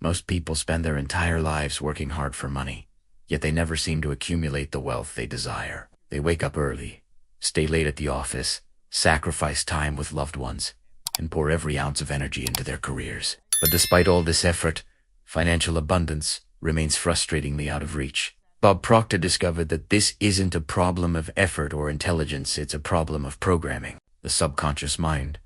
Most people spend their entire lives working hard for money, yet they never seem to accumulate the wealth they desire. They wake up early, stay late at the office, sacrifice time with loved ones, and pour every ounce of energy into their careers. But despite all this effort, financial abundance remains frustratingly out of reach. Bob Proctor discovered that this isn't a problem of effort or intelligence, it's a problem of programming. The subconscious mind,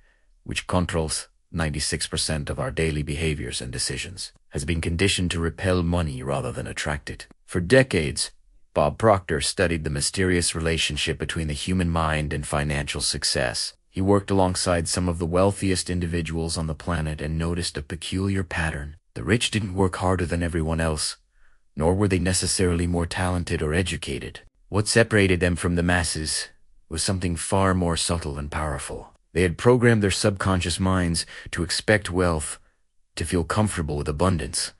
which controls 96% of our daily behaviors and decisions, has been conditioned to repel money rather than attract it. For decades, Bob Proctor studied the mysterious relationship between the human mind and financial success. He worked alongside some of the wealthiest individuals on the planet and noticed a peculiar pattern. The rich didn't work harder than everyone else, nor were they necessarily more talented or educated. What separated them from the masses was something far more subtle and powerful. They had programmed their subconscious minds to expect wealth, to feel comfortable with abundance,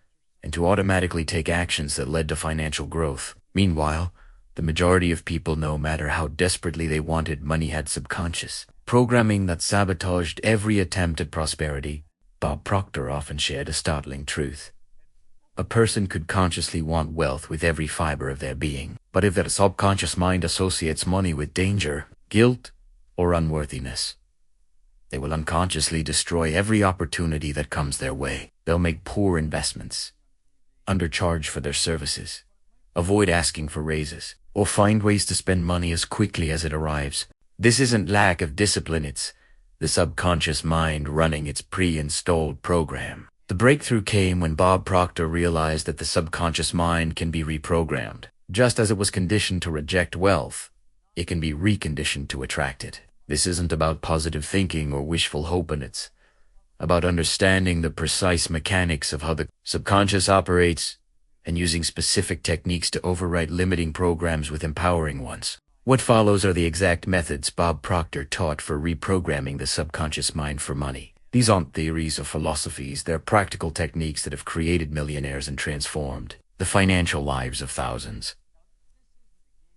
and to automatically take actions that led to financial growth. Meanwhile, the majority of people, no matter how desperately they wanted money, had subconscious programming that sabotaged every attempt at prosperity. Bob Proctor often shared a startling truth. A person could consciously want wealth with every fiber of their being, but if their subconscious mind associates money with danger, guilt, or unworthiness, they will unconsciously destroy every opportunity that comes their way. They'll make poor investments, undercharge for their services, avoid asking for raises, or find ways to spend money as quickly as it arrives. This isn't lack of discipline, it's the subconscious mind running its pre-installed program. The breakthrough came when Bob Proctor realized that the subconscious mind can be reprogrammed. Just as it was conditioned to reject wealth, it can be reconditioned to attract it. This isn't about positive thinking or wishful hoping, it's about understanding the precise mechanics of how the subconscious operates and using specific techniques to overwrite limiting programs with empowering ones. What follows are the exact methods Bob Proctor taught for reprogramming the subconscious mind for money. These aren't theories or philosophies, they're practical techniques that have created millionaires and transformed the financial lives of thousands.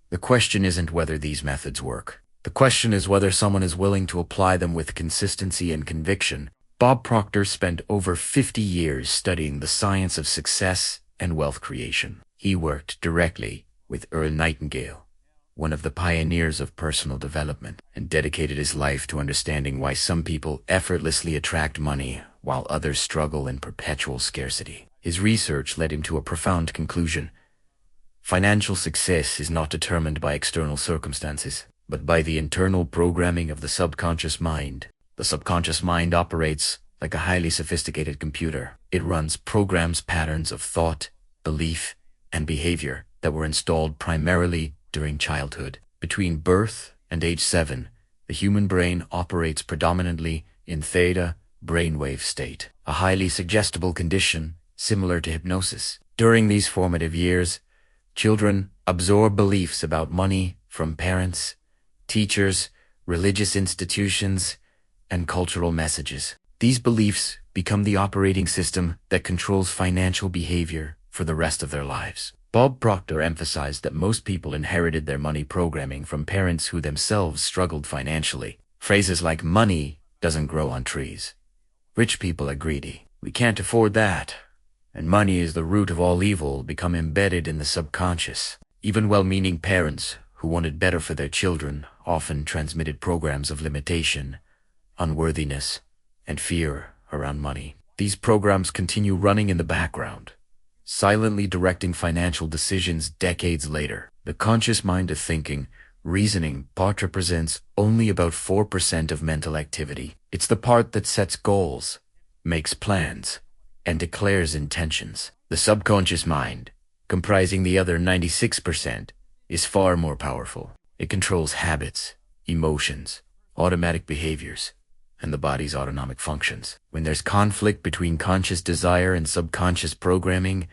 The question isn't whether these methods work. The question is whether someone is willing to apply them with consistency and conviction. Bob Proctor spent over 50 years studying the science of success and wealth creation. He worked directly with Earl Nightingale, one of the pioneers of personal development, and dedicated his life to understanding why some people effortlessly attract money while others struggle in perpetual scarcity. His research led him to a profound conclusion. Financial success is not determined by external circumstances, but by the internal programming of the subconscious mind. The subconscious mind operates like a highly sophisticated computer. It runs programs, patterns of thought, belief, and behavior that were installed primarily during childhood. Between birth and age 7, the human brain operates predominantly in theta brainwave state, a highly suggestible condition similar to hypnosis. During these formative years, children absorb beliefs about money from parents, teachers, religious institutions, and cultural messages. These beliefs become the operating system that controls financial behavior for the rest of their lives. Bob Proctor emphasized that most people inherited their money programming from parents who themselves struggled financially. Phrases like "money doesn't grow on trees," "rich people are greedy," "we can't afford that," and "money is the root of all evil" become embedded in the subconscious. Even well-meaning parents who wanted better for their children often transmitted programs of limitation, unworthiness, and fear around money. These programs continue running in the background, silently directing financial decisions decades later. The conscious mind of thinking, reasoning part represents only about 4% of mental activity. It's the part that sets goals, makes plans, and declares intentions. The subconscious mind, comprising the other 96%, is far more powerful. It controls habits, emotions, automatic behaviors, and the body's autonomic functions. When there's conflict between conscious desire and subconscious programming,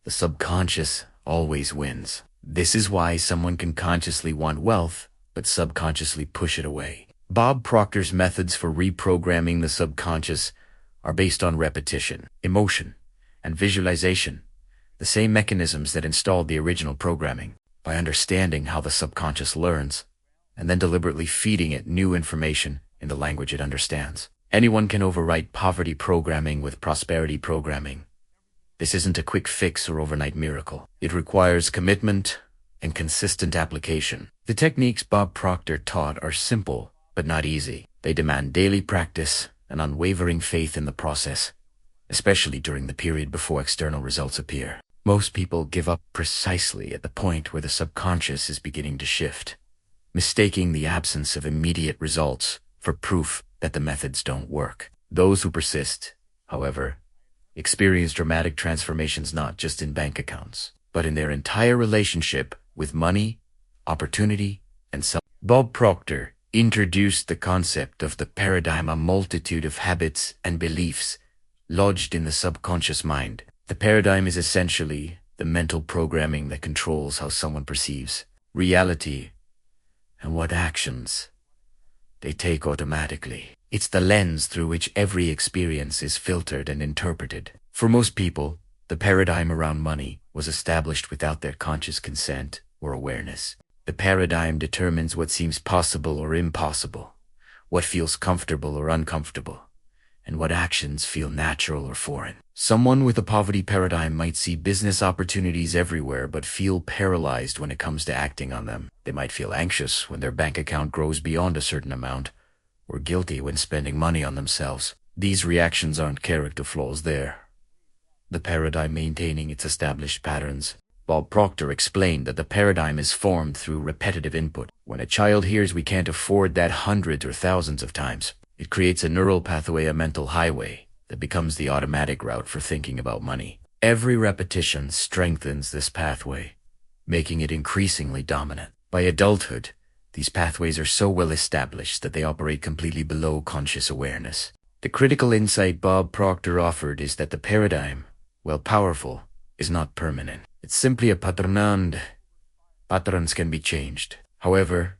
the subconscious always wins. This is why someone can consciously want wealth, but subconsciously push it away. Bob Proctor's methods for reprogramming the subconscious are based on repetition, emotion, and visualization, the same mechanisms that installed the original programming. By understanding how the subconscious learns, and then deliberately feeding it new information in the language it understands, anyone can overwrite poverty programming with prosperity programming, This isn't a quick fix or overnight miracle. It requires commitment and consistent application. The techniques Bob Proctor taught are simple, but not easy. They demand daily practice and unwavering faith in the process, especially during the period before external results appear. Most people give up precisely at the point where the subconscious is beginning to shift, mistaking the absence of immediate results for proof that the methods don't work. Those who persist, however, experience dramatic transformations not just in bank accounts, but in their entire relationship with money, opportunity, and self. Bob Proctor introduced the concept of the paradigm, a multitude of habits and beliefs lodged in the subconscious mind. The paradigm is essentially the mental programming that controls how someone perceives reality and what actions they take automatically. It's the lens through which every experience is filtered and interpreted. For most people, the paradigm around money was established without their conscious consent or awareness. The paradigm determines what seems possible or impossible, what feels comfortable or uncomfortable, and what actions feel natural or foreign. Someone with a poverty paradigm might see business opportunities everywhere but feel paralyzed when it comes to acting on them. They might feel anxious when their bank account grows beyond a certain amount, or guilty when spending money on themselves. These reactions aren't character flaws, they're the paradigm maintaining its established patterns. Bob Proctor explained that the paradigm is formed through repetitive input. When a child hears we can't afford that hundreds or thousands of times, it creates a neural pathway, a mental highway, that becomes the automatic route for thinking about money. Every repetition strengthens this pathway, making it increasingly dominant. By adulthood, these pathways are so well established that they operate completely below conscious awareness. The critical insight Bob Proctor offered is that the paradigm, while powerful, is not permanent. It's simply a pattern, and patterns can be changed. However,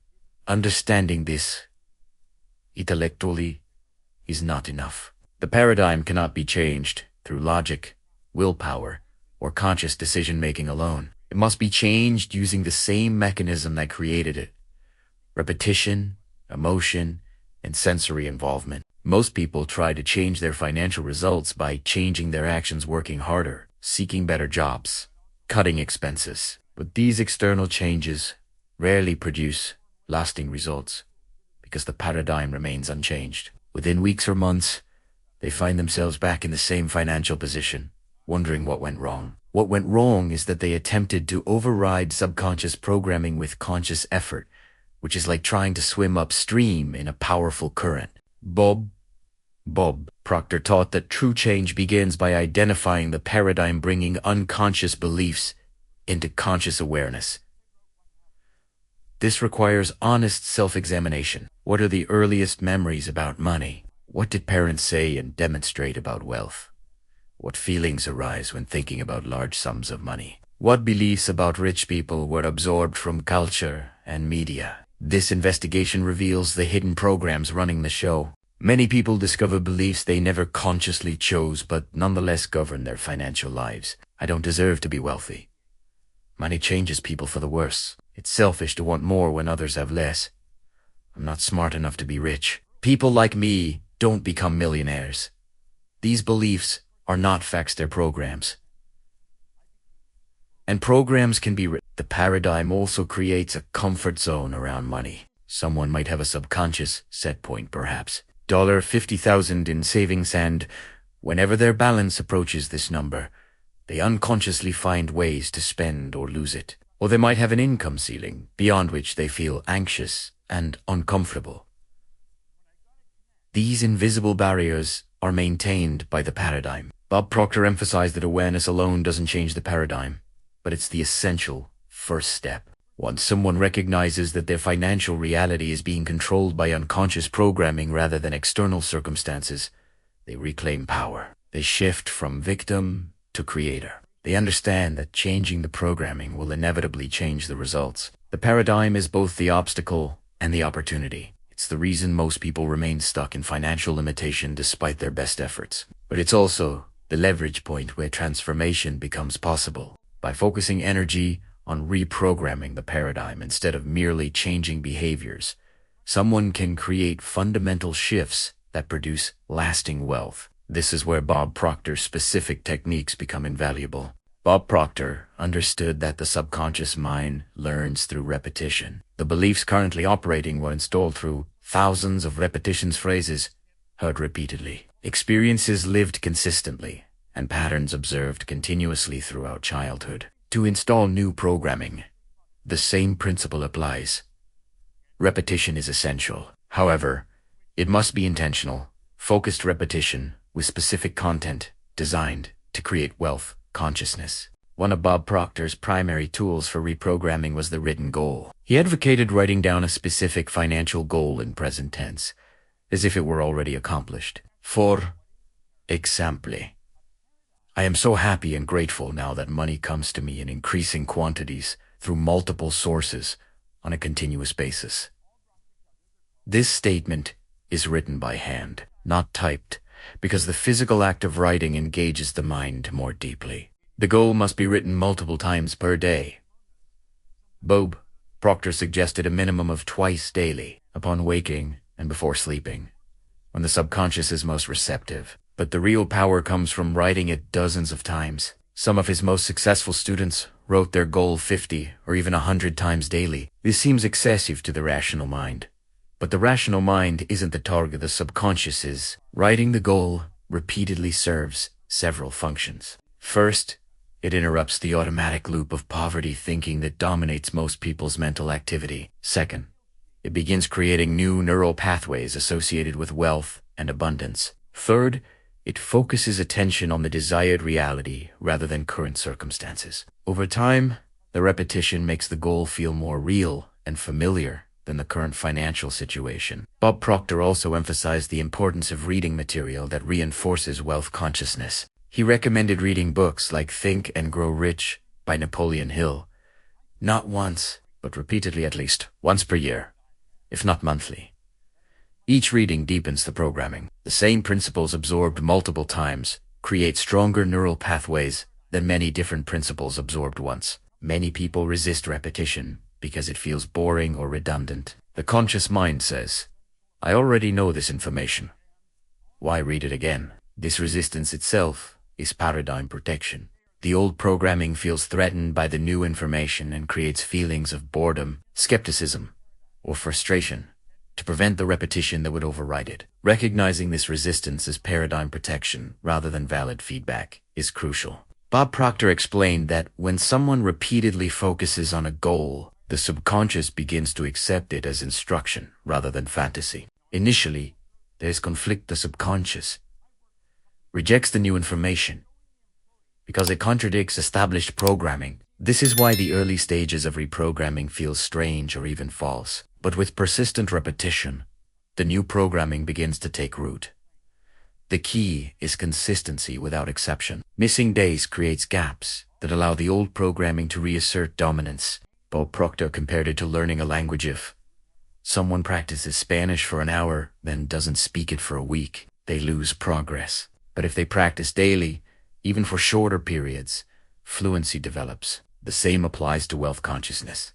understanding this intellectually is not enough. The paradigm cannot be changed through logic, willpower, or conscious decision-making alone. It must be changed using the same mechanism that created it: repetition, emotion, and sensory involvement. Most people try to change their financial results by changing their actions, working harder, seeking better jobs, cutting expenses. But these external changes rarely produce lasting results because the paradigm remains unchanged. Within weeks or months, they find themselves back in the same financial position, wondering what went wrong. What went wrong is that they attempted to override subconscious programming with conscious effort, which is like trying to swim upstream in a powerful current. Bob Proctor taught that true change begins by identifying the paradigm, bringing unconscious beliefs into conscious awareness. This requires honest self-examination. What are the earliest memories about money? What did parents say and demonstrate about wealth? What feelings arise when thinking about large sums of money? What beliefs about rich people were absorbed from culture and media? This investigation reveals the hidden programs running the show. Many people discover beliefs they never consciously chose but nonetheless govern their financial lives. I don't deserve to be wealthy. Money changes people for the worse. It's selfish to want more when others have less. I'm not smart enough to be rich. People like me don't become millionaires. These beliefs are not facts, they're programs. And programs can be written. The paradigm also creates a comfort zone around money. Someone might have a subconscious set point, perhaps $50,000 in savings, and whenever their balance approaches this number, they unconsciously find ways to spend or lose it. Or they might have an income ceiling, beyond which they feel anxious and uncomfortable. These invisible barriers are maintained by the paradigm. Bob Proctor emphasized that awareness alone doesn't change the paradigm, but it's the essential first step. Once someone recognizes that their financial reality is being controlled by unconscious programming rather than external circumstances, they reclaim power. They shift from victim to creator. They understand that changing the programming will inevitably change the results. The paradigm is both the obstacle and the opportunity. It's the reason most people remain stuck in financial limitation despite their best efforts. But it's also the leverage point where transformation becomes possible. By focusing energy on reprogramming the paradigm instead of merely changing behaviors, someone can create fundamental shifts that produce lasting wealth. This is where Bob Proctor's specific techniques become invaluable. Bob Proctor understood that the subconscious mind learns through repetition. The beliefs currently operating were installed through thousands of repetitions, phrases heard repeatedly, experiences lived consistently, and patterns observed continuously throughout childhood. To install new programming, the same principle applies. Repetition is essential. However, it must be intentional, focused repetition with specific content designed to create wealth consciousness. One of Bob Proctor's primary tools for reprogramming was the written goal. He advocated writing down a specific financial goal in present tense, as if it were already accomplished. For example, I am so happy and grateful now that money comes to me in increasing quantities through multiple sources on a continuous basis. This statement is written by hand, not typed, because the physical act of writing engages the mind more deeply. The goal must be written multiple times per day. Bob Proctor suggested a minimum of twice daily, upon waking and before sleeping, when the subconscious is most receptive. But the real power comes from writing it dozens of times. Some of his most successful students wrote their goal 50 or even 100 times daily. This seems excessive to the rational mind. But the rational mind isn't the target, the subconscious is. Writing the goal repeatedly serves several functions. First, it interrupts the automatic loop of poverty thinking that dominates most people's mental activity. Second, it begins creating new neural pathways associated with wealth and abundance. Third, it focuses attention on the desired reality rather than current circumstances. Over time, the repetition makes the goal feel more real and familiar than the current financial situation. Bob Proctor also emphasized the importance of reading material that reinforces wealth consciousness. He recommended reading books like Think and Grow Rich by Napoleon Hill, not once, but repeatedly, at least once per year, if not monthly. Each reading deepens the programming. The same principles absorbed multiple times create stronger neural pathways than many different principles absorbed once. Many people resist repetition because it feels boring or redundant. The conscious mind says, I already know this information. Why read it again? This resistance itself is paradigm protection. The old programming feels threatened by the new information and creates feelings of boredom, skepticism, or frustration to prevent the repetition that would override it. Recognizing this resistance as paradigm protection rather than valid feedback is crucial. Bob Proctor explained that when someone repeatedly focuses on a goal, the subconscious begins to accept it as instruction rather than fantasy. Initially, there's conflict. The subconscious rejects the new information because it contradicts established programming. This is why the early stages of reprogramming feel strange or even false. But with persistent repetition, the new programming begins to take root. The key is consistency without exception. Missing days creates gaps that allow the old programming to reassert dominance. Bob Proctor compared it to learning a language. If someone practices Spanish for an hour, then doesn't speak it for a week, they lose progress. But if they practice daily, even for shorter periods, fluency develops. The same applies to wealth consciousness.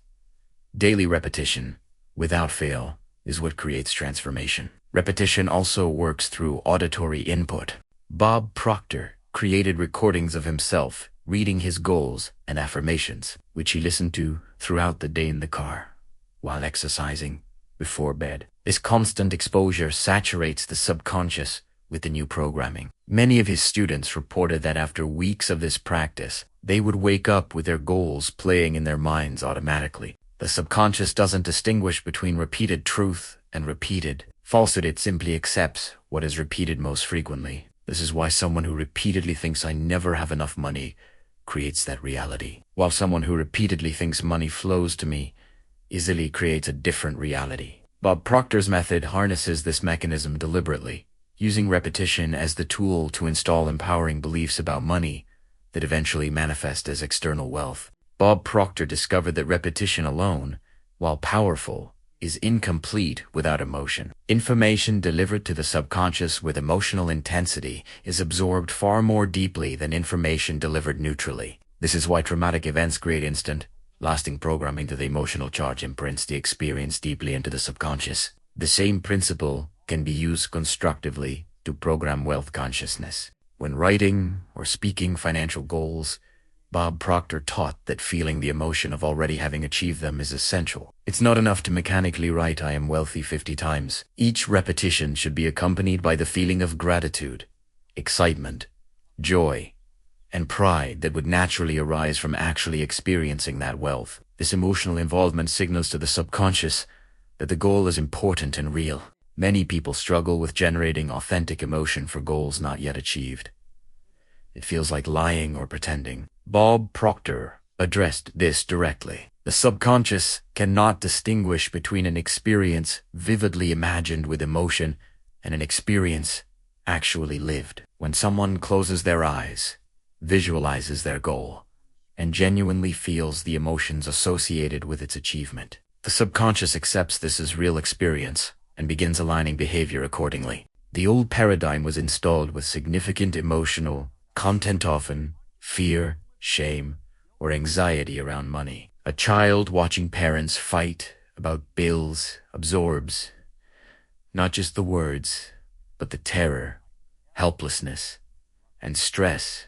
Daily repetition, without fail, is what creates transformation. Repetition also works through auditory input. Bob Proctor created recordings of himself reading his goals and affirmations, which he listened to throughout the day in the car, while exercising, before bed. This constant exposure saturates the subconscious with the new programming. Many of his students reported that after weeks of this practice, they would wake up with their goals playing in their minds automatically. The subconscious doesn't distinguish between repeated truth and repeated falsehood. It simply accepts what is repeated most frequently. This is why someone who repeatedly thinks I never have enough money creates that reality, while someone who repeatedly thinks money flows to me easily creates a different reality. Bob Proctor's method harnesses this mechanism deliberately, using repetition as the tool to install empowering beliefs about money that eventually manifest as external wealth. Bob Proctor discovered that repetition alone, while powerful, is incomplete without emotion. Information delivered to the subconscious with emotional intensity is absorbed far more deeply than information delivered neutrally. This is why traumatic events create instant, lasting programming. To the emotional charge imprints the experience deeply into the subconscious. The same principle can be used constructively to program wealth consciousness. When writing or speaking financial goals, Bob Proctor taught that feeling the emotion of already having achieved them is essential. It's not enough to mechanically write "I am wealthy" 50 times. Each repetition should be accompanied by the feeling of gratitude, excitement, joy, and pride that would naturally arise from actually experiencing that wealth. This emotional involvement signals to the subconscious that the goal is important and real. Many people struggle with generating authentic emotion for goals not yet achieved. It feels like lying or pretending. Bob Proctor addressed this directly. The subconscious cannot distinguish between an experience vividly imagined with emotion and an experience actually lived. When someone closes their eyes, visualizes their goal, and genuinely feels the emotions associated with its achievement, the subconscious accepts this as real experience and begins aligning behavior accordingly. The old paradigm was installed with significant emotional content, often fear, shame, or anxiety around money. A child watching parents fight about bills absorbs not just the words, but the terror, helplessness, and stress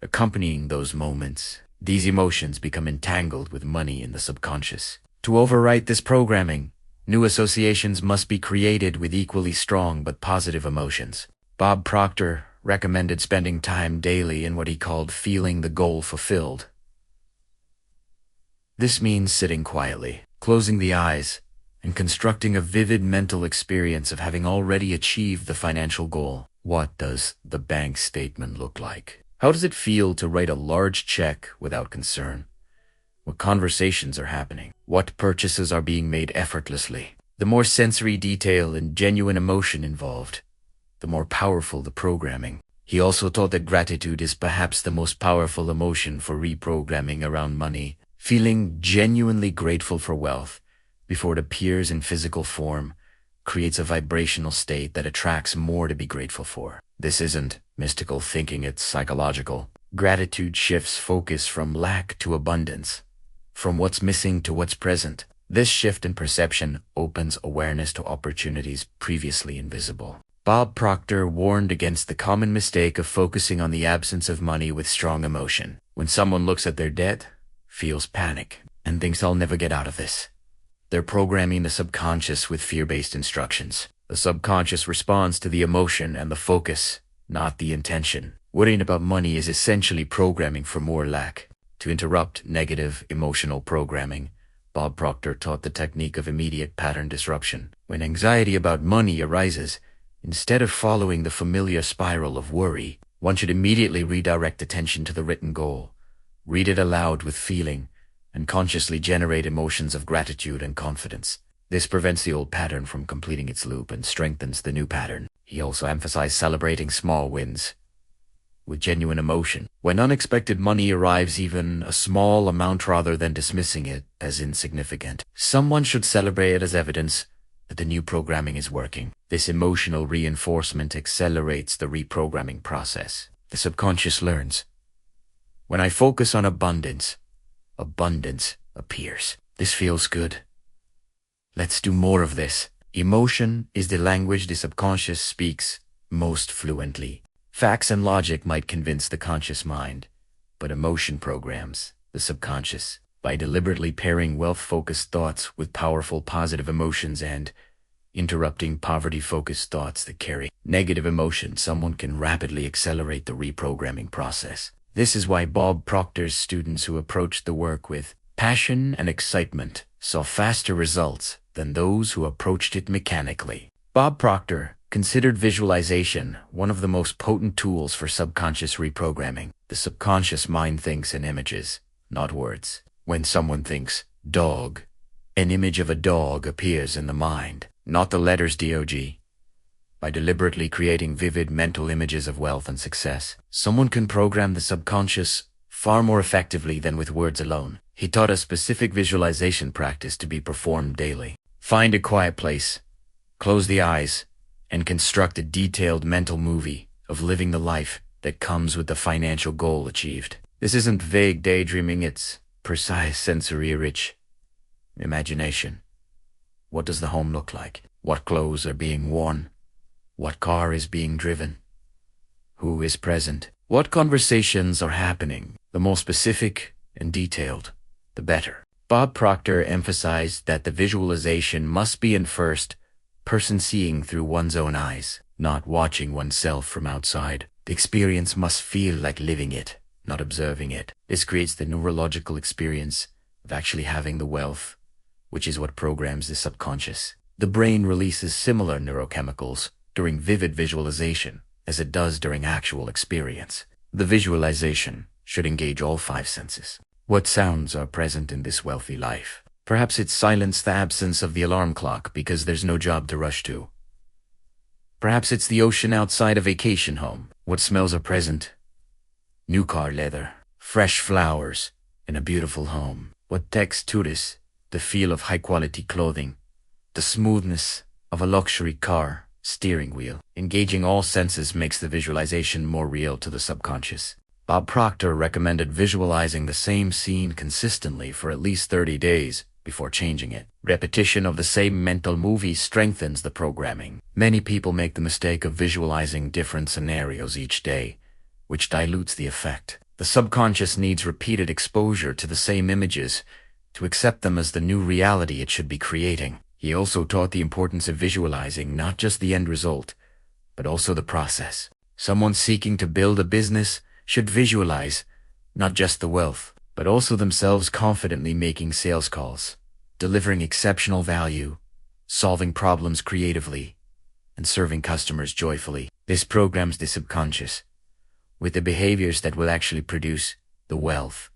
accompanying those moments. These emotions become entangled with money in the subconscious. To overwrite this programming, new associations must be created with equally strong but positive emotions. Bob Proctor recommended spending time daily in what he called feeling the goal fulfilled. This means sitting quietly, closing the eyes, and constructing a vivid mental experience of having already achieved the financial goal. What does the bank statement look like? How does it feel to write a large check without concern? What conversations are happening? What purchases are being made effortlessly? The more sensory detail and genuine emotion involved, the more powerful the programming. He also taught that gratitude is perhaps the most powerful emotion for reprogramming around money. Feeling genuinely grateful for wealth before it appears in physical form creates a vibrational state that attracts more to be grateful for. This isn't mystical thinking, it's psychological. Gratitude shifts focus from lack to abundance, from what's missing to what's present. This shift in perception opens awareness to opportunities previously invisible. Bob Proctor warned against the common mistake of focusing on the absence of money with strong emotion. When someone looks at their debt, feels panic, and thinks "I'll never get out of this," they're programming the subconscious with fear-based instructions. The subconscious responds to the emotion and the focus, not the intention. Worrying about money is essentially programming for more lack. To interrupt negative emotional programming, Bob Proctor taught the technique of immediate pattern disruption. When anxiety about money arises, instead of following the familiar spiral of worry, one should immediately redirect attention to the written goal. Read it aloud with feeling, and consciously generate emotions of gratitude and confidence. This prevents the old pattern from completing its loop and strengthens the new pattern. He also emphasized celebrating small wins with genuine emotion. When unexpected money arrives, even a small amount, rather than dismissing it as insignificant, someone should celebrate it as evidence that the new programming is working. This emotional reinforcement accelerates the reprogramming process. The subconscious learns, when I focus on abundance, abundance appears. This feels good. Let's do more of this. Emotion is the language the subconscious speaks most fluently. Facts and logic might convince the conscious mind, but emotion programs the subconscious. By deliberately pairing wealth-focused thoughts with powerful positive emotions and interrupting poverty-focused thoughts that carry negative emotions, someone can rapidly accelerate the reprogramming process. This is why Bob Proctor's students who approached the work with passion and excitement saw faster results than those who approached it mechanically. Bob Proctor considered visualization one of the most potent tools for subconscious reprogramming. The subconscious mind thinks in images, not words. When someone thinks dog, an image of a dog appears in the mind, not the letters DOG. By deliberately creating vivid mental images of wealth and success, someone can program the subconscious far more effectively than with words alone. He taught a specific visualization practice to be performed daily. Find a quiet place, close the eyes, and construct a detailed mental movie of living the life that comes with the financial goal achieved. This isn't vague daydreaming, it's precise sensory-rich imagination. What does the home look like? What clothes are being worn? What car is being driven? Who is present? What conversations are happening? The more specific and detailed, the better. Bob Proctor emphasized that the visualization must be in first person, seeing through one's own eyes, not watching oneself from outside. The experience must feel like living it, not observing it. This creates the neurological experience of actually having the wealth, which is what programs the subconscious. The brain releases similar neurochemicals during vivid visualization as it does during actual experience. The visualization should engage all five senses. What sounds are present in this wealthy life? Perhaps it's silence, the absence of the alarm clock because there's no job to rush to. Perhaps it's the ocean outside a vacation home. What smells are present? New car leather, fresh flowers, and a beautiful home. What textures? The feel of high-quality clothing, the smoothness of a luxury car steering wheel. Engaging all senses makes the visualization more real to the subconscious. Bob Proctor recommended visualizing the same scene consistently for at least 30 days before changing it. Repetition of the same mental movie strengthens the programming. Many people make the mistake of visualizing different scenarios each day, which dilutes the effect. The subconscious needs repeated exposure to the same images to accept them as the new reality it should be creating. He also taught the importance of visualizing not just the end result, but also the process. Someone seeking to build a business should visualize not just the wealth, but also themselves confidently making sales calls, delivering exceptional value, solving problems creatively, and serving customers joyfully. This programs the subconscious with the behaviors that will actually produce the wealth,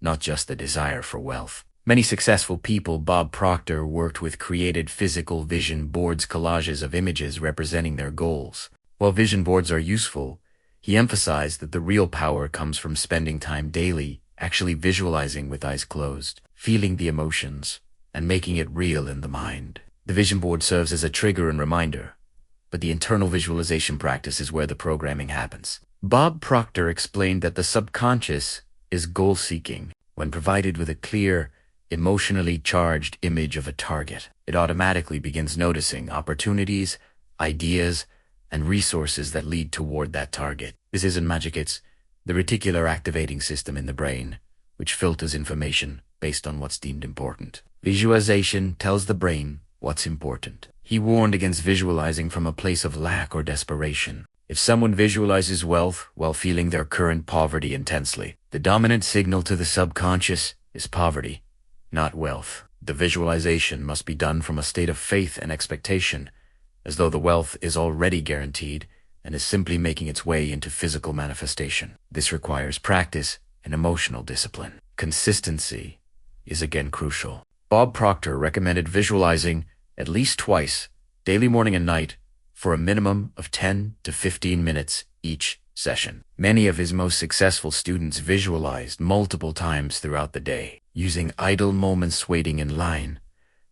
not just the desire for wealth. Many successful people Bob Proctor worked with created physical vision boards, collages of images representing their goals. While vision boards are useful, he emphasized that the real power comes from spending time daily, actually visualizing with eyes closed, feeling the emotions, and making it real in the mind. The vision board serves as a trigger and reminder, but the internal visualization practice is where the programming happens. Bob Proctor explained that the subconscious is goal-seeking. When provided with a clear, emotionally charged image of a target, it automatically begins noticing opportunities, ideas, and resources that lead toward that target. This isn't magic, it's the reticular activating system in the brain, which filters information based on what's deemed important. Visualization tells the brain what's important. He warned against visualizing from a place of lack or desperation. If someone visualizes wealth while feeling their current poverty intensely, the dominant signal to the subconscious is poverty, not wealth. The visualization must be done from a state of faith and expectation, as though the wealth is already guaranteed and is simply making its way into physical manifestation. This requires practice and emotional discipline. Consistency is again crucial. Bob Proctor recommended visualizing at least twice, daily, morning and night, for a minimum of 10 to 15 minutes each session. Many of his most successful students visualized multiple times throughout the day, using idle moments waiting in line,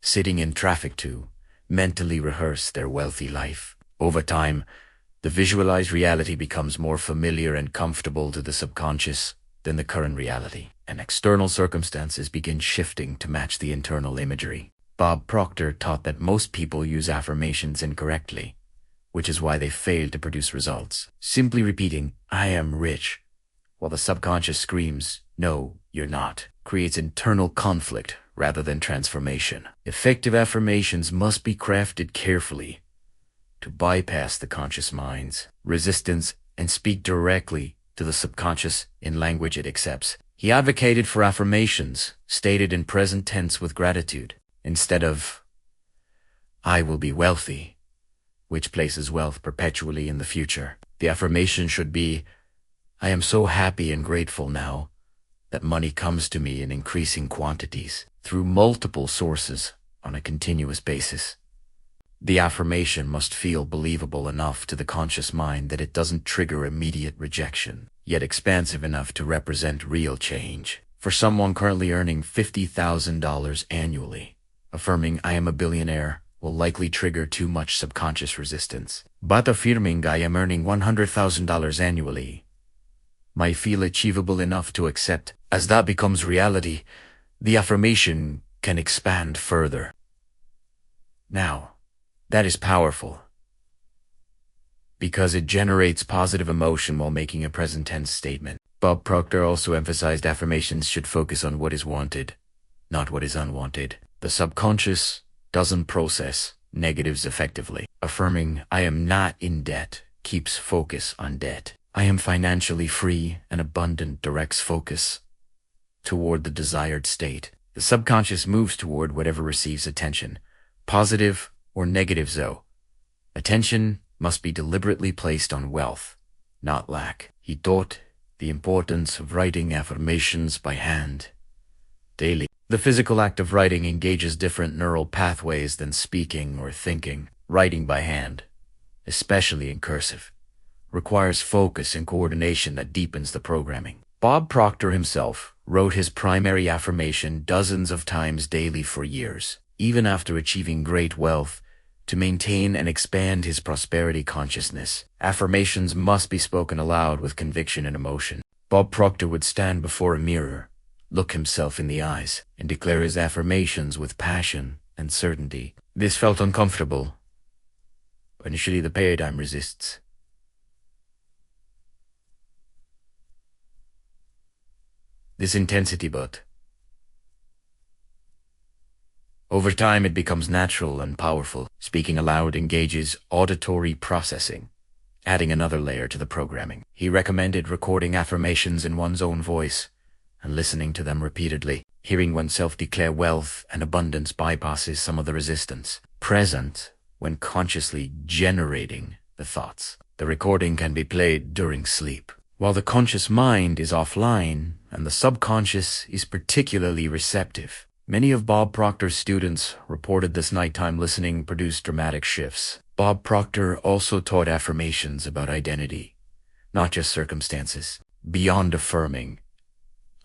sitting in traffic to mentally rehearse their wealthy life. Over time, the visualized reality becomes more familiar and comfortable to the subconscious than the current reality, and external circumstances begin shifting to match the internal imagery. Bob Proctor taught that most people use affirmations incorrectly, which is why they fail to produce results. Simply repeating, "I am rich," while the subconscious screams, "No, you're not," creates internal conflict rather than transformation. Effective affirmations must be crafted carefully to bypass the conscious mind's resistance and speak directly to the subconscious in language it accepts. He advocated for affirmations stated in present tense with gratitude, instead of, "I will be wealthy," which places wealth perpetually in the future. The affirmation should be, "I am so happy and grateful now that money comes to me in increasing quantities through multiple sources on a continuous basis." The affirmation must feel believable enough to the conscious mind that it doesn't trigger immediate rejection, yet expansive enough to represent real change. For someone currently earning $50,000 annually, affirming "I am a billionaire" will likely trigger too much subconscious resistance. But affirming "I am earning $100,000 annually" might feel achievable enough to accept. As that becomes reality, the affirmation can expand further. Now, that is powerful. because it generates positive emotion while making a present tense statement. Bob Proctor also emphasized affirmations should focus on what is wanted, not what is unwanted. The subconscious doesn't process negatives effectively. Affirming, "I am not in debt," keeps focus on debt. "I am financially free and abundant" directs focus toward the desired state. The subconscious moves toward whatever receives attention, positive or negative though. Attention must be deliberately placed on wealth, not lack. He taught the importance of writing affirmations by hand daily. The physical act of writing engages different neural pathways than speaking or thinking. Writing by hand, especially in cursive, requires focus and coordination that deepens the programming. Bob Proctor himself wrote his primary affirmation dozens of times daily for years, even after achieving great wealth. To maintain and expand his prosperity consciousness, affirmations must be spoken aloud with conviction and emotion. Bob Proctor would stand before a mirror, look himself in the eyes, and declare his affirmations with passion and certainty. This felt uncomfortable. Initially, the paradigm resists. This intensity, but over time it becomes natural and powerful. Speaking aloud engages auditory processing, adding another layer to the programming. He recommended recording affirmations in one's own voice and listening to them repeatedly. Hearing oneself declare wealth and abundance bypasses some of the resistance present when consciously generating the thoughts. The recording can be played during sleep, while the conscious mind is offline and the subconscious is particularly receptive. Many of Bob Proctor's students reported this nighttime listening produced dramatic shifts. Bob Proctor also taught affirmations about identity, not just circumstances. Beyond affirming,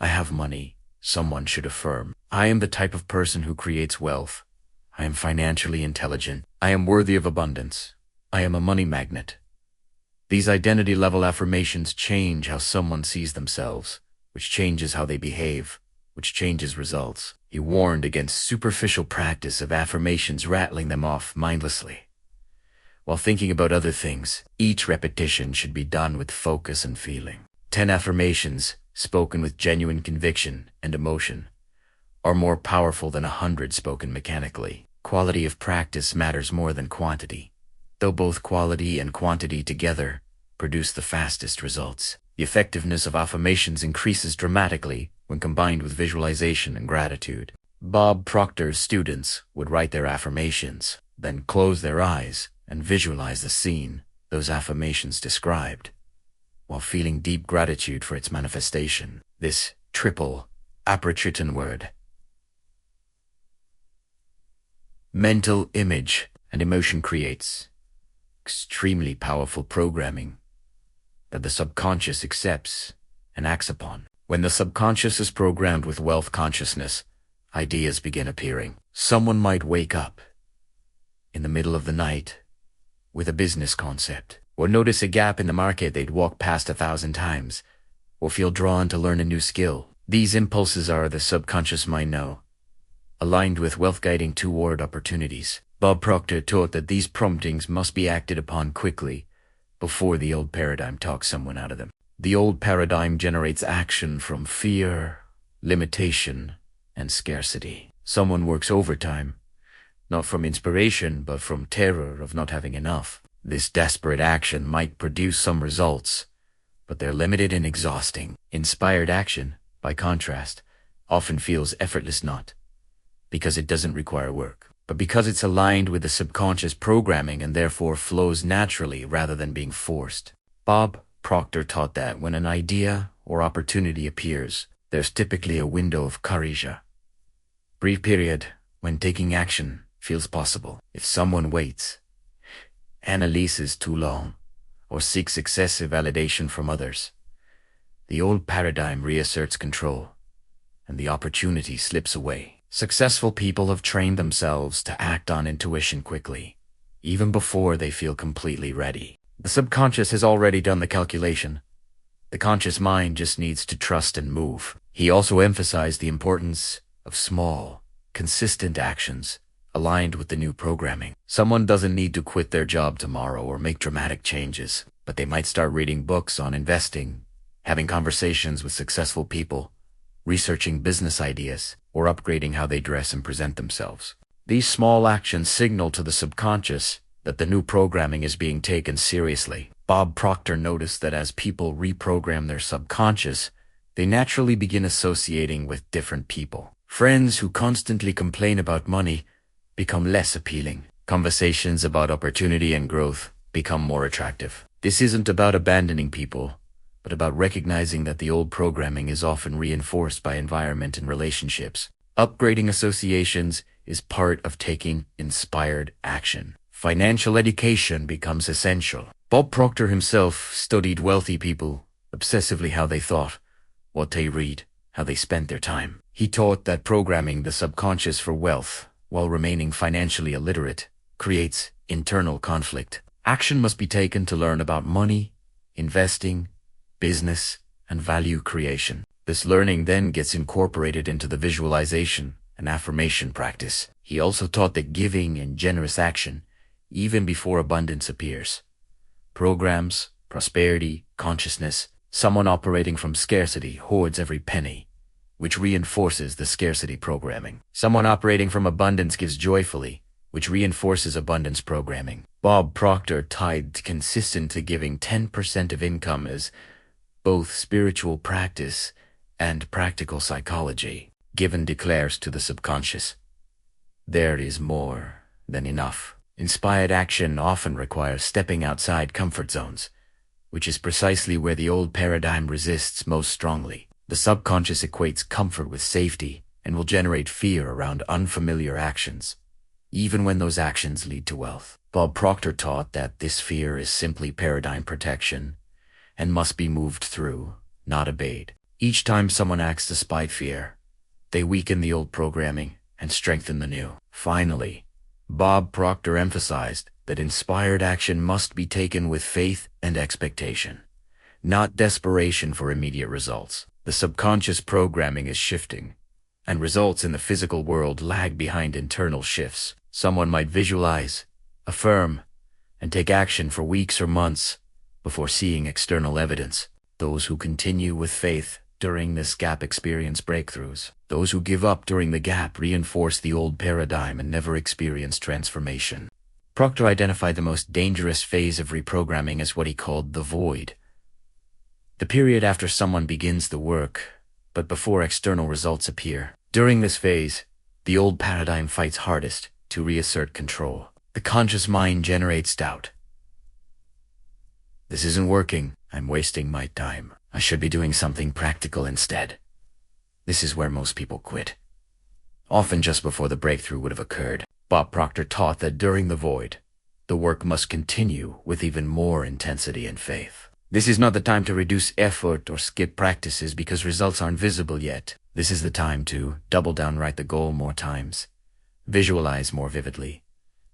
"I have money," someone should affirm, "I am the type of person who creates wealth. I am financially intelligent. I am worthy of abundance. I am a money magnet." These identity-level affirmations change how someone sees themselves, which changes how they behave, which changes results. He warned against superficial practice of affirmations rattling them off mindlessly. While thinking about other things, each repetition should be done with focus and feeling. 10 affirmations, spoken with genuine conviction and emotion, are more powerful than 100 spoken mechanically. Quality of practice matters more than quantity, though both quality and quantity together produce the fastest results. The effectiveness of affirmations increases dramatically when combined with visualization and gratitude. Bob Proctor's students would write their affirmations, then close their eyes and visualize the scene those affirmations described, while feeling deep gratitude for its manifestation. This triple aperitif word, mental image and emotion, creates extremely powerful programming that the subconscious accepts and acts upon. When the subconscious is programmed with wealth consciousness, ideas begin appearing. Someone might wake up in the middle of the night with a business concept, or notice a gap in the market they'd walked past 1,000 times, or feel drawn to learn a new skill. These impulses are, the subconscious mind know, aligned with wealth-guiding toward opportunities. Bob Proctor taught that these promptings must be acted upon quickly before the old paradigm talks someone out of them. The old paradigm generates action from fear, limitation, and scarcity. Someone works overtime, not from inspiration, but from terror of not having enough. This desperate action might produce some results, but they're limited and exhausting. Inspired action, by contrast, often feels effortless, not because it doesn't require work, but because it's aligned with the subconscious programming and therefore flows naturally rather than being forced. Bob Proctor taught that when an idea or opportunity appears, there's typically a window of courage, a brief period when taking action feels possible. If someone waits, analyzes too long, or seeks excessive validation from others, the old paradigm reasserts control, and the opportunity slips away. Successful people have trained themselves to act on intuition quickly, even before they feel completely ready. The subconscious has already done the calculation. The conscious mind just needs to trust and move. He also emphasized the importance of small, consistent actions aligned with the new programming. Someone doesn't need to quit their job tomorrow or make dramatic changes, but they might start reading books on investing, having conversations with successful people, researching business ideas, or upgrading how they dress and present themselves. These small actions signal to the subconscious that the new programming is being taken seriously. Bob Proctor noticed that as people reprogram their subconscious, they naturally begin associating with different people. Friends who constantly complain about money become less appealing. Conversations about opportunity and growth become more attractive. This isn't about abandoning people, but about recognizing that the old programming is often reinforced by environment and relationships. Upgrading associations is part of taking inspired action. Financial education becomes essential. Bob Proctor himself studied wealthy people obsessively, how they thought, what they read, how they spent their time. He taught that programming the subconscious for wealth while remaining financially illiterate creates internal conflict. Action must be taken to learn about money, investing, business, and value creation. This learning then gets incorporated into the visualization and affirmation practice. He also taught that giving and generous action, even before abundance appears, programs prosperity consciousness. Someone operating from scarcity hoards every penny, which reinforces the scarcity programming. Someone operating from abundance gives joyfully, which reinforces abundance programming. Bob Proctor tied consistent to giving 10% of income as both spiritual practice and practical psychology. Given declares to the subconscious, there is more than enough. Inspired action often requires stepping outside comfort zones, which is precisely where the old paradigm resists most strongly. The subconscious equates comfort with safety and will generate fear around unfamiliar actions, even when those actions lead to wealth. Bob Proctor taught that this fear is simply paradigm protection and must be moved through, not obeyed. Each time someone acts despite fear, they weaken the old programming and strengthen the new. Finally, Bob Proctor emphasized that inspired action must be taken with faith and expectation, not desperation for immediate results. The subconscious programming is shifting, and results in the physical world lag behind internal shifts. Someone might visualize, affirm, and take action for weeks or months before seeing external evidence. Those who continue with faith during this gap experience breakthroughs. Those who give up during the gap reinforce the old paradigm and never experience transformation. Proctor identified the most dangerous phase of reprogramming as what he called the void. The period after someone begins the work, but before external results appear. During this phase, the old paradigm fights hardest to reassert control. The conscious mind generates doubt. This isn't working. I'm wasting my time. I should be doing something practical instead. This is where most people quit, often just before the breakthrough would have occurred. Bob Proctor taught that during the void, the work must continue with even more intensity and faith. This is not the time to reduce effort or skip practices because results aren't visible yet. This is the time to double down, write the goal more times, visualize more vividly,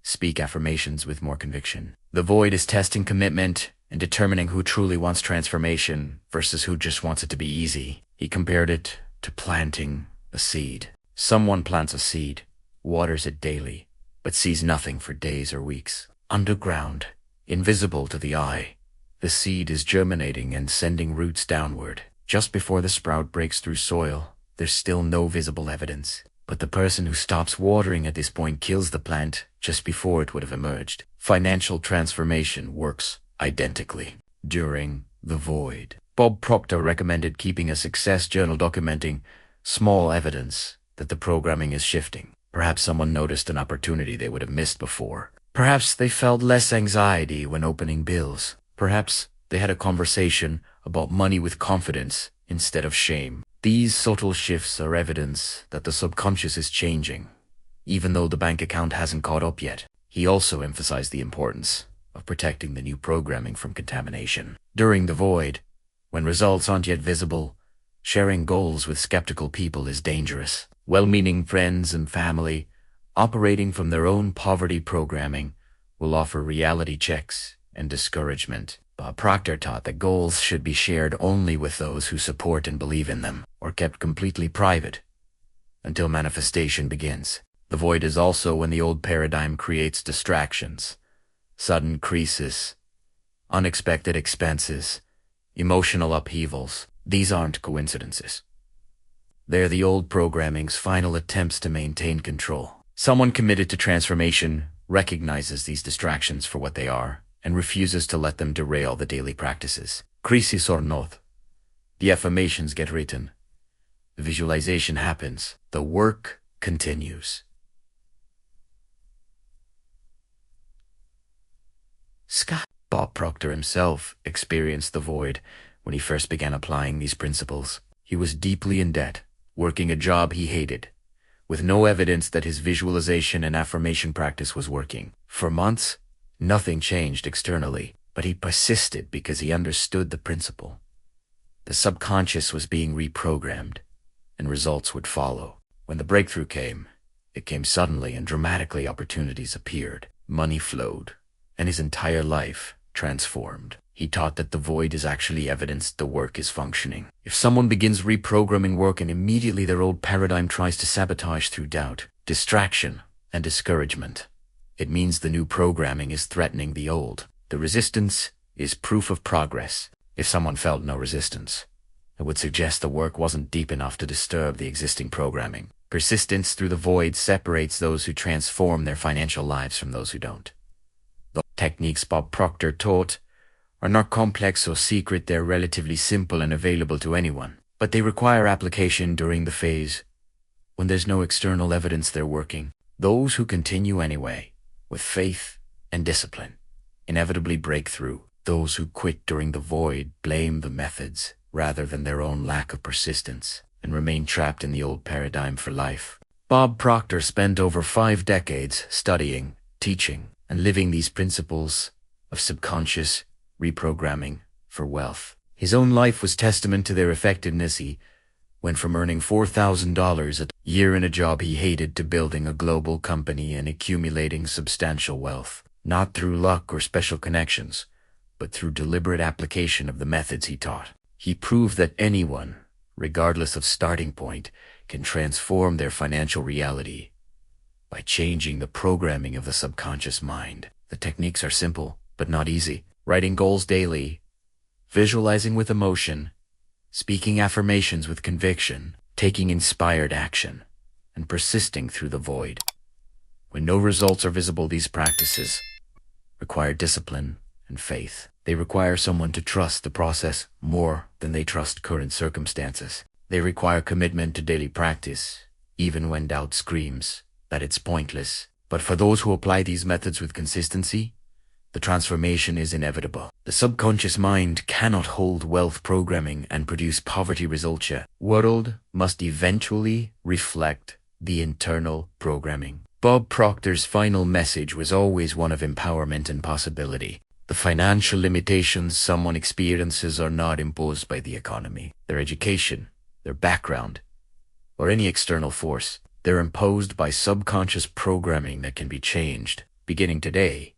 speak affirmations with more conviction. The void is testing commitment and determining who truly wants transformation versus who just wants it to be easy. He compared it to planting a seed. Someone plants a seed, waters it daily, but sees nothing for days or weeks. Underground, invisible to the eye, the seed is germinating and sending roots downward. Just before the sprout breaks through soil, there's still no visible evidence. But the person who stops watering at this point kills the plant just before it would have emerged. Financial transformation works identically during the void. Bob Proctor recommended keeping a success journal documenting small evidence that the programming is shifting. Perhaps someone noticed an opportunity they would have missed before. Perhaps they felt less anxiety when opening bills. Perhaps they had a conversation about money with confidence instead of shame. These subtle shifts are evidence that the subconscious is changing, even though the bank account hasn't caught up yet. He also emphasized the importance of protecting the new programming from contamination. During the void, when results aren't yet visible, sharing goals with skeptical people is dangerous. Well-meaning friends and family, operating from their own poverty programming, will offer reality checks and discouragement. Bob Proctor taught that goals should be shared only with those who support and believe in them, or kept completely private until manifestation begins. The void is also when the old paradigm creates distractions, sudden crises, unexpected expenses, emotional upheavals. These aren't coincidences. They're the old programming's final attempts to maintain control. Someone committed to transformation recognizes these distractions for what they are and refuses to let them derail the daily practices. Crisis or not, the affirmations get written. The visualization happens. The work continues. Bob Proctor himself experienced the void when he first began applying these principles. He was deeply in debt, working a job he hated, with no evidence that his visualization and affirmation practice was working. For months, nothing changed externally, but he persisted because he understood the principle. The subconscious was being reprogrammed, and results would follow. When the breakthrough came, it came suddenly and dramatically. Opportunities appeared, money flowed, and his entire life transformed. He taught that the void is actually evidence the work is functioning. If someone begins reprogramming work and immediately their old paradigm tries to sabotage through doubt, distraction, and discouragement, it means the new programming is threatening the old. The resistance is proof of progress. If someone felt no resistance, it would suggest the work wasn't deep enough to disturb the existing programming. Persistence through the void separates those who transform their financial lives from those who don't. The techniques Bob Proctor taught are not complex or secret. They're relatively simple and available to anyone, but they require application during the phase when there's no external evidence they're working. Those who continue anyway, with faith and discipline, inevitably break through. Those who quit during the void blame the methods rather than their own lack of persistence and remain trapped in the old paradigm for life. Bob Proctor spent over 5 decades studying, teaching, and living these principles of subconscious reprogramming for wealth. His own life was testament to their effectiveness. He went from earning $4,000 a year in a job he hated to building a global company and accumulating substantial wealth, not through luck or special connections, but through deliberate application of the methods he taught. He proved that anyone, regardless of starting point, can transform their financial reality by changing the programming of the subconscious mind. The techniques are simple, but not easy. Writing goals daily, visualizing with emotion, speaking affirmations with conviction, taking inspired action, and persisting through the void. When no results are visible, these practices require discipline and faith. They require someone to trust the process more than they trust current circumstances. They require commitment to daily practice, even when doubt screams that it's pointless. But for those who apply these methods with consistency, the transformation is inevitable. The subconscious mind cannot hold wealth programming and produce poverty results. The world must eventually reflect the internal programming. Bob Proctor's final message was always one of empowerment and possibility. The financial limitations someone experiences are not imposed by the economy, their education, their background, or any external force. They're imposed by subconscious programming that can be changed, beginning today,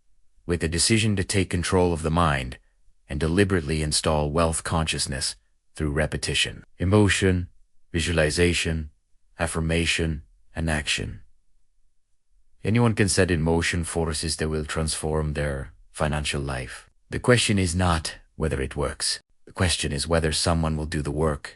with the decision to take control of the mind and deliberately install wealth consciousness through repetition, emotion, visualization, affirmation, and action. Anyone can set in motion forces that will transform their financial life. The question is not whether it works. The question is whether someone will do the work